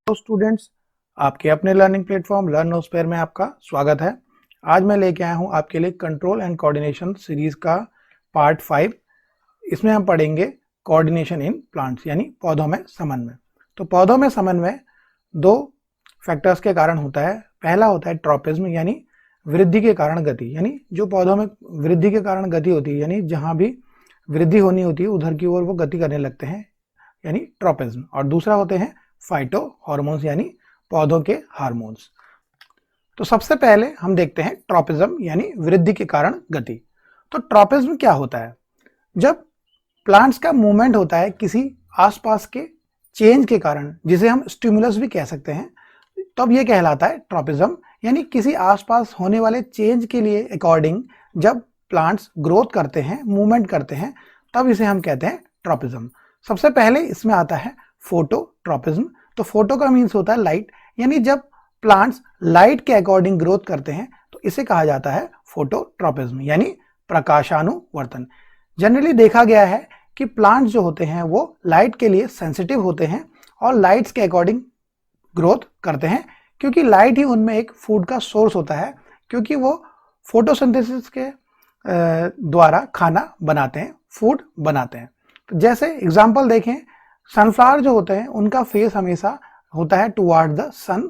तो स्टूडेंट्स, आपके अपने लर्निंग प्लेटफॉर्म लर्न नोस्फेयर में आपका स्वागत है। आज मैं लेके आया हूं आपके लिए कंट्रोल एंड कोऑर्डिनेशन सीरीज का पार्ट 5। इसमें हम पढ़ेंगे कोऑर्डिनेशन इन प्लांट्स यानी पौधों में समन्वय। तो पौधों में समन्वय दो फैक्टर्स के कारण होता है। पहला होता है ट्रॉपिज्म यानी वृद्धि के कारण गति, यानी जो पौधों में वृद्धि के कारण गति होती है, यानी जहां भी वृद्धि होनी होती है उधर की ओर वो गति करने लगते हैं, यानी ट्रॉपिज्म। और दूसरा होते हैं फाइटो हार्मोन्स यानी पौधों के हार्मोन्स। तो सबसे पहले हम देखते हैं ट्रॉपिज्म यानी वृद्धि के कारण गति। तो ट्रॉपिज्म क्या होता है? जब प्लांट्स का मूवमेंट होता है किसी आसपास के चेंज के कारण, जिसे हम स्टिमुलस भी कह सकते हैं, तब यह कहलाता है ट्रॉपिज्म। यानी किसी आसपास होने वाले चेंज के लिए अकॉर्डिंग जब प्लांट्स ग्रोथ करते हैं, मूवमेंट करते हैं, तब इसे हम कहते हैं ट्रॉपिज्म। सबसे पहले इसमें आता है फोटोट्रॉपिज्म। तो फोटो का मीन्स होता है लाइट, यानी जब प्लांट्स लाइट के अकॉर्डिंग ग्रोथ करते हैं तो इसे कहा जाता है फोटोट्रॉपिज्म यानी प्रकाशानुवर्तन। जनरली देखा गया है कि प्लांट्स जो होते हैं वो लाइट के लिए सेंसिटिव होते हैं और लाइट्स के अकॉर्डिंग ग्रोथ करते हैं, क्योंकि लाइट ही उनमें एक फूड का सोर्स होता है, क्योंकि वो फोटोसिंथेसिस के द्वारा खाना बनाते हैं, फूड बनाते हैं। तो जैसे एग्जाम्पल देखें, सनफ्लावर जो होते हैं उनका फेस हमेशा होता है टुवार्ड द सन,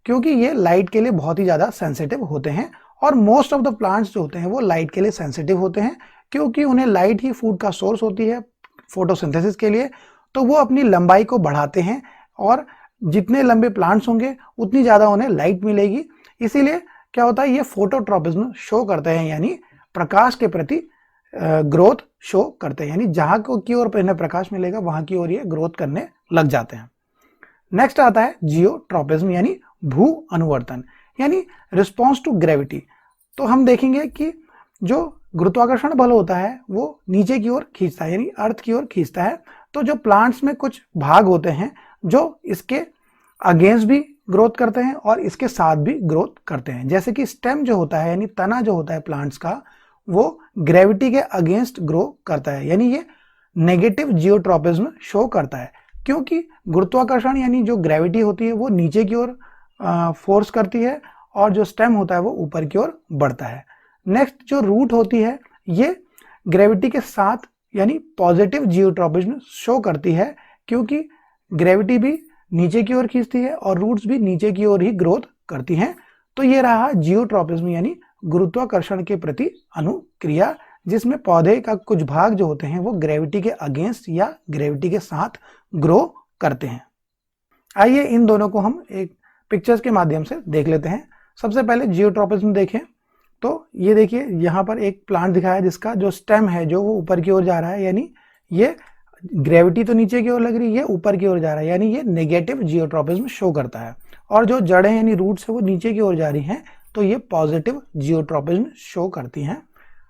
क्योंकि ये लाइट के लिए बहुत ही ज़्यादा सेंसिटिव होते हैं। और मोस्ट ऑफ द प्लांट्स जो होते हैं वो लाइट के लिए सेंसिटिव होते हैं, क्योंकि उन्हें लाइट ही फूड का सोर्स होती है फोटोसिंथेसिस के लिए। तो वो अपनी लंबाई को बढ़ाते हैं और जितने लंबे प्लांट्स होंगे उतनी ज़्यादा उन्हें लाइट मिलेगी। इसीलिए क्या होता है, ये फोटोट्रॉपिज्म शो करते हैं, यानी प्रकाश के प्रति ग्रोथ शो करते हैं, यानी जहां की ओर इन्हें प्रकाश मिलेगा वहां की ओर ये ग्रोथ करने लग जाते हैं। नेक्स्ट आता है जियोट्रॉपिज्म यानी भू अनुवर्तन यानी रिस्पॉन्स टू ग्रेविटी। तो हम देखेंगे कि जो गुरुत्वाकर्षण बल होता है वो नीचे की ओर खींचता है, यानी अर्थ की ओर खींचता है। तो जो प्लांट्स में कुछ भाग होते हैं जो इसके अगेंस्ट भी ग्रोथ करते हैं और इसके साथ भी ग्रोथ करते हैं। जैसे कि स्टेम जो होता है यानी तना जो होता है प्लांट्स का, वो ग्रेविटी के अगेंस्ट ग्रो करता है, यानी ये नेगेटिव जियोट्रॉपिज्म शो करता है, क्योंकि गुरुत्वाकर्षण यानी जो ग्रेविटी होती है वो नीचे की ओर फोर्स करती है और जो स्टेम होता है वो ऊपर की ओर बढ़ता है। नेक्स्ट जो रूट होती है ये ग्रेविटी के साथ यानी पॉजिटिव जियोट्रॉपिज्म शो करती है, क्योंकि ग्रेविटी भी नीचे की ओर खींचती है और रूट्स भी नीचे की ओर ही ग्रोथ करती हैं। तो ये रहा जियोट्रॉपिज्म यानी गुरुत्वाकर्षण के प्रति अनुक्रिया, जिसमें पौधे का कुछ भाग जो होते हैं वो ग्रेविटी के अगेंस्ट या ग्रेविटी के साथ ग्रो करते हैं। आइए इन दोनों को हम एक पिक्चर्स के माध्यम से देख लेते हैं। सबसे पहले जियोट्रॉपिज्म देखें तो ये देखिए, यहाँ पर एक प्लांट दिखाया है जिसका जो स्टेम है जो वो ऊपर की ओर जा रहा है, यानी ये ग्रेविटी तो नीचे की ओर लग रही है, ऊपर की ओर जा रहा है, यानी ये नेगेटिव जियोट्रॉपिज्म शो करता है। और जो जड़ें यानी रूट्स है वो नीचे की ओर जा रही हैं, तो ये पॉजिटिव जियोट्रॉपिज्म शो करती हैं।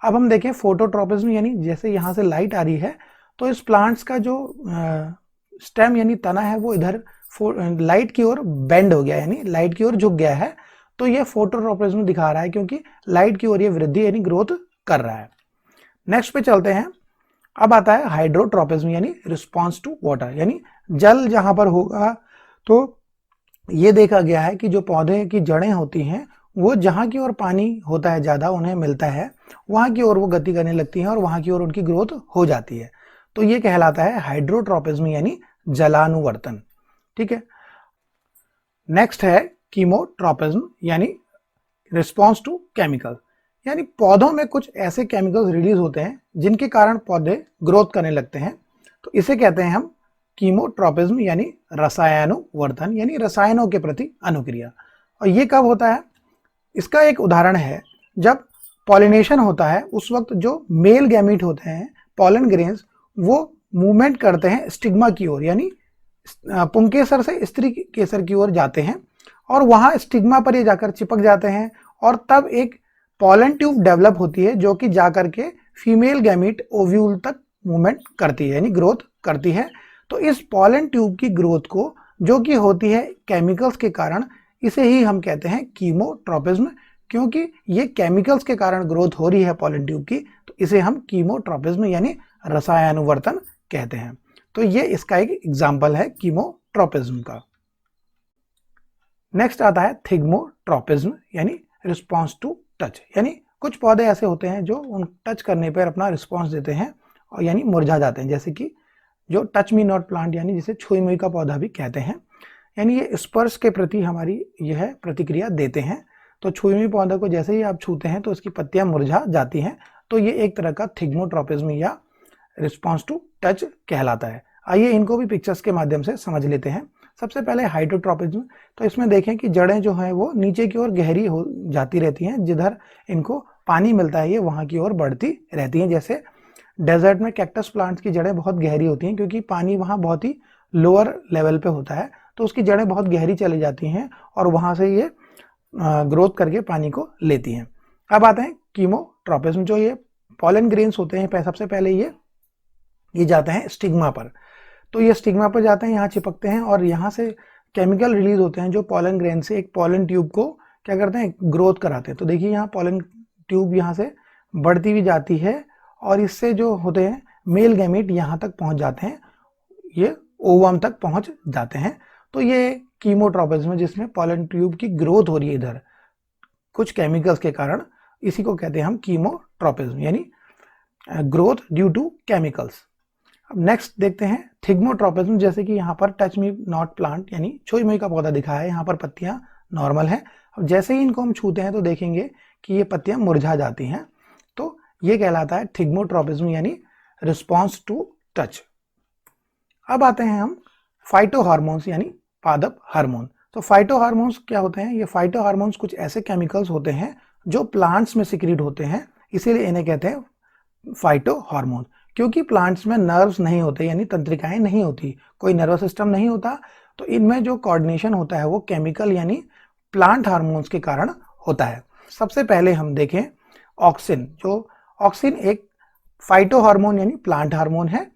अब हम देखें फोटोट्रॉपिज्म, यानी जैसे यहाँ से लाइट आ रही है तो इस प्लांट्स का जो स्टेम यानी तना है वो इधर लाइट की ओर बेंड हो गया, यानी लाइट की ओर झुक गया है। तो ये फोटोट्रॉपिज्म दिखा रहा है, क्योंकि लाइट की ओर ये वृद्धि यानी ग्रोथ कर रहा है। नेक्स्ट पे चलते हैं। अब आता है हाइड्रोट्रॉपिज्म यानी रिस्पॉन्स टू वाटर, यानी जल जहां पर होगा तो ये देखा गया है कि जो पौधे की जड़ें होती हैं वो जहां की ओर पानी होता है ज़्यादा उन्हें मिलता है, वहां की ओर वो गति करने लगती हैं और वहां की ओर उनकी ग्रोथ हो जाती है। तो ये कहलाता है हाइड्रोट्रॉपिज्म यानी जलानुवर्तन। ठीक है। नेक्स्ट है कीमोट्रॉपिज्म यानी रिस्पॉन्स टू केमिकल, यानी पौधों में कुछ ऐसे केमिकल्स रिलीज होते हैं जिनके कारण पौधे ग्रोथ करने लगते हैं। तो इसे कहते हैं हम कीमोट्रॉपिज्म यानी रसायनुवर्तन, यानी रसायनों के प्रति अनुक्रिया। और ये कब होता है? इसका एक उदाहरण है जब पॉलिनेशन होता है, उस वक्त जो मेल गैमीट होते हैं पॉलन ग्रेन्स, वो मूवमेंट करते हैं स्टिग्मा की ओर, यानी पुंकेसर से स्त्री केसर की ओर जाते हैं और वहां स्टिग्मा पर ये जाकर चिपक जाते हैं और तब एक पॉलन ट्यूब डेवलप होती है जो कि जाकर के फीमेल गैमीट ओव्यूल तक मूवमेंट करती है, यानी ग्रोथ करती है। तो इस पॉलन ट्यूब की ग्रोथ को, जो कि होती है केमिकल्स के कारण, इसे ही हम कहते हैं कीमोट्रॉपिज्म, क्योंकि ये केमिकल्स के कारण ग्रोथ हो रही है पॉलन ट्यूब की, तो इसे हम कीमोट्रॉपिज्म यानी रसायनुवर्तन कहते हैं। तो ये इसका एक एग्जाम्पल है कीमोट्रॉपिज्म का। नेक्स्ट आता है थिग्मोट्रोपिज्म यानी रिस्पॉन्स टू टच, यानी कुछ पौधे ऐसे होते हैं जो उन टच करने पर अपना रिस्पॉन्स देते हैं और यानी मुरझा जाते हैं, जैसे कि जो टच मी नॉट प्लांट यानी जिसे छुई मुई का पौधा भी कहते हैं, यानी ये स्पर्श के प्रति हमारी यह प्रतिक्रिया देते हैं। तो छुई मुई पौधा को जैसे ही आप छूते हैं तो उसकी पत्तियां मुरझा जाती हैं, तो ये एक तरह का थिग्मोट्रोपिज्म या रिस्पॉन्स टू टच कहलाता है। आइए इनको भी पिक्चर्स के माध्यम से समझ लेते हैं। सबसे पहले हाइड्रोट्रोपिज्म, तो इसमें देखें कि जड़ें जो हैं वो नीचे की ओर गहरी हो जाती रहती हैं, जिधर इनको पानी मिलता है ये वहाँ की ओर बढ़ती रहती हैं। जैसे डेजर्ट में कैक्टस प्लांट्स की जड़ें बहुत गहरी होती हैं क्योंकि पानी वहाँ बहुत ही लोअर लेवल पे होता है, तो उसकी जड़ें बहुत गहरी चली जाती हैं और वहाँ से ये ग्रोथ करके पानी को लेती हैं। अब आते हैं कीमोट्रोपिज्म, जो ये पॉलन ग्रेन्स होते हैं, सबसे पहले ये जाते हैं स्टिग्मा पर। तो ये स्टिग्मा पर जाते हैं, यहाँ चिपकते हैं और यहाँ से केमिकल रिलीज होते हैं जो पॉलन ग्रेन से एक पॉलन ट्यूब को क्या करते हैं, ग्रोथ कराते हैं। तो देखिए यहाँ पॉलन ट्यूब यहाँ से बढ़ती हुई जाती है और इससे जो होते हैं मेल गैमीट यहाँ तक पहुँच जाते हैं, ये ओवम तक पहुँच जाते हैं। तो ये कीमोट्रोपिज्म है जिसमें पॉलन ट्यूब की ग्रोथ हो रही है इधर कुछ केमिकल्स के कारण, इसी को कहते हैं हम कीमोट्रोपिज्म यानी ग्रोथ ड्यू टू केमिकल्स। अब नेक्स्ट देखते हैं थिग्मोट्रोपिज्म, जैसे कि यहाँ पर टच मी नॉट प्लांट यानी छुई मुई का पौधा दिखा है, यहाँ पर पत्तियां नॉर्मल हैं। अब जैसे ही इनको हम छूते हैं तो देखेंगे कि ये पत्तियां मुरझा जाती हैं, तो ये कहलाता है थिग्मोट्रोपिज्म यानी रिस्पॉन्स टू टच। अब आते हैं हम फाइटो हार्मोन्स यानी पादप हार्मोन। तो फाइटो हार्मोन्स क्या होते हैं, ये फाइटो हार्मोन्स कुछ ऐसे केमिकल्स होते हैं जो प्लांट्स में सिक्रीट होते हैं, इसीलिए इन्हें कहते हैं फाइटो हार्मोन। क्योंकि प्लांट्स में नर्व्स नहीं होते यानी तंत्रिकाएं नहीं होती, कोई नर्वस सिस्टम नहीं होता, तो इनमें जो कोऑर्डिनेशन होता है वो केमिकल यानी प्लांट हार्मोन्स के कारण होता है। सबसे पहले हम देखें ऑक्सिन, जो ऑक्सिन एक फाइटो हार्मोन यानी प्लांट हार्मोन है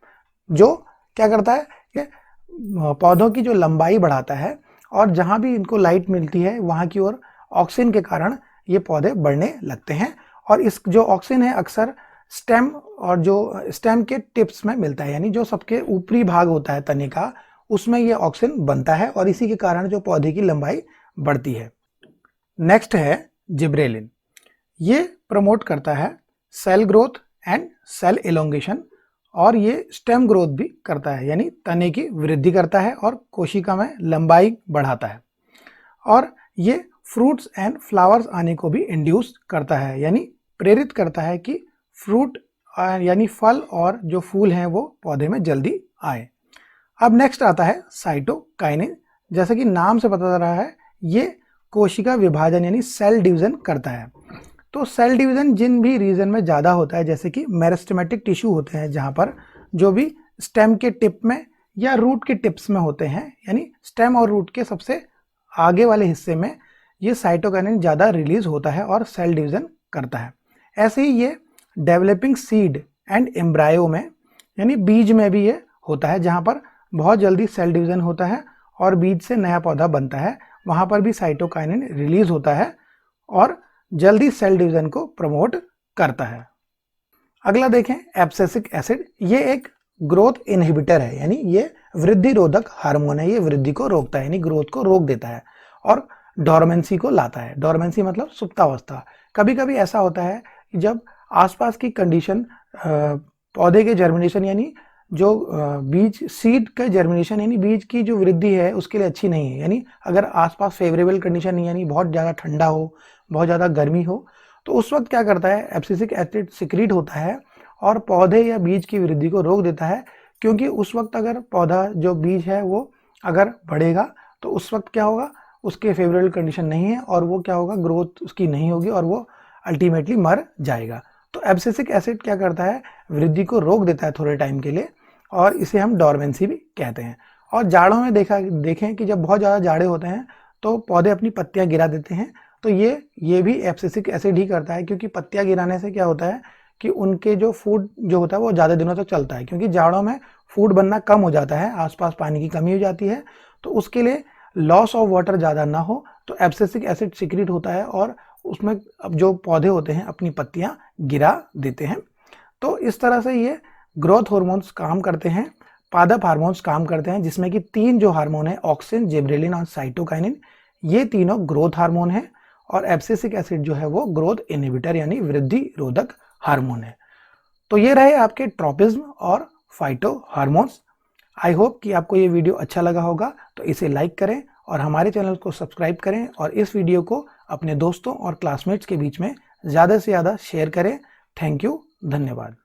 जो क्या करता है, ये पौधों की जो लंबाई बढ़ाता है और जहां भी इनको लाइट मिलती है वहां की ओर ऑक्सिन के कारण ये पौधे बढ़ने लगते हैं। और इस जो ऑक्सिन है अक्सर स्टेम और जो स्टेम के टिप्स में मिलता है, यानी जो सबके ऊपरी भाग होता है तने का, उसमें ये ऑक्सिन बनता है और इसी के कारण जो पौधे की लंबाई बढ़ती है। नेक्स्ट है जिब्रेलिन, ये प्रमोट करता है cell growth and cell elongation और ये स्टेम ग्रोथ भी करता है यानी तने की वृद्धि करता है और कोशिका में लंबाई बढ़ाता है। और ये फ्रूट्स एंड फ्लावर्स आने को भी इंड्यूस करता है यानी प्रेरित करता है कि फ्रूट यानी फल और जो फूल हैं वो पौधे में जल्दी आए। अब नेक्स्ट आता है साइटोकाइनिन, जैसे कि नाम से पता चल रहा है ये कोशिका विभाजन यानी सेल डिवीजन करता है। तो सेल डिवीजन जिन भी रीजन में ज़्यादा होता है, जैसे कि मेरिस्टेमेटिक टिश्यू होते हैं जहाँ पर जो भी स्टेम के टिप में या रूट के टिप्स में होते हैं, यानी स्टेम और रूट के सबसे आगे वाले हिस्से में ये साइटोकाइनिन ज़्यादा रिलीज होता है और सेल डिवीजन करता है। ऐसे ही ये डेवलपिंग सीड एंड एम्ब्रायो में यानी बीज में भी ये होता है, जहाँ पर बहुत जल्दी सेल डिवीजन होता है और बीज से नया पौधा बनता है, वहाँ पर भी साइटोकाइनिन रिलीज होता है और जल्दी सेल डिवीजन को प्रमोट करता है। अगला देखें एब्सिसिक एसिड, ये एक ग्रोथ इनहिबिटर है यानी ये वृद्धि रोधक हार्मोन है, ये वृद्धि को रोकता है यानी ग्रोथ को रोक देता है और डोरमेंसी को लाता है। डोरमेंसी मतलब सुप्तावस्था। कभी कभी ऐसा होता है कि जब आसपास की कंडीशन पौधे के जर्मिनेशन यानी जो बीज सीड का जर्मिनेशन यानी बीज की जो वृद्धि है उसके लिए अच्छी नहीं है, यानी अगर आसपास फेवरेबल कंडीशन नहीं यानी बहुत ज़्यादा ठंडा हो, बहुत ज़्यादा गर्मी हो, तो उस वक्त क्या करता है एब्सिसिक एसिड सिक्रीट होता है और पौधे या बीज की वृद्धि को रोक देता है। क्योंकि उस वक्त अगर पौधा जो बीज है वो अगर बढ़ेगा तो उस वक्त क्या होगा, उसके फेवरेबल कंडीशन नहीं है और वो क्या होगा, ग्रोथ उसकी नहीं होगी और वो अल्टीमेटली मर जाएगा। तो एब्सिसिक एसिड क्या करता है, वृद्धि को रोक देता है थोड़े टाइम के लिए और इसे हम डोरमेंसी भी कहते हैं। और जाड़ों में देखें कि जब बहुत ज़्यादा जाड़े होते हैं तो पौधे अपनी पत्तियां गिरा देते हैं, तो ये भी एब्सिसिक एसिड ही करता है। क्योंकि पत्तियां गिराने से क्या होता है कि उनके जो फूड जो होता है वो ज़्यादा दिनों तक चलता है, क्योंकि जाड़ों में फूड बनना कम हो जाता है, आसपास पानी की कमी हो जाती है, तो उसके लिए लॉस ऑफ वाटर ज़्यादा ना हो तो एब्सिसिक एसिड सिक्रीट होता है और उसमें अब जो पौधे होते हैं अपनी पत्तियां गिरा देते हैं। तो इस तरह से ये ग्रोथ हार्मोन्स काम करते हैं, पादप हार्मोन्स काम करते हैं, जिसमें कि 3 जो हार्मोन है ऑक्सिन, जिब्रेलिन और साइटोकाइनिन, ये तीनों ग्रोथ हार्मोन है और एब्सिसिक एसिड जो है वो ग्रोथ इनहिबिटर यानी वृद्धि रोधक हार्मोन है। तो ये रहे आपके ट्रोपिज्म और फाइटो हार्मोन्स। आई होप कि आपको ये वीडियो अच्छा लगा होगा, तो इसे लाइक करें और हमारे चैनल को सब्सक्राइब करें और इस वीडियो को अपने दोस्तों और क्लासमेट्स के बीच में ज़्यादा से ज़्यादा शेयर करें। थैंक यू, धन्यवाद।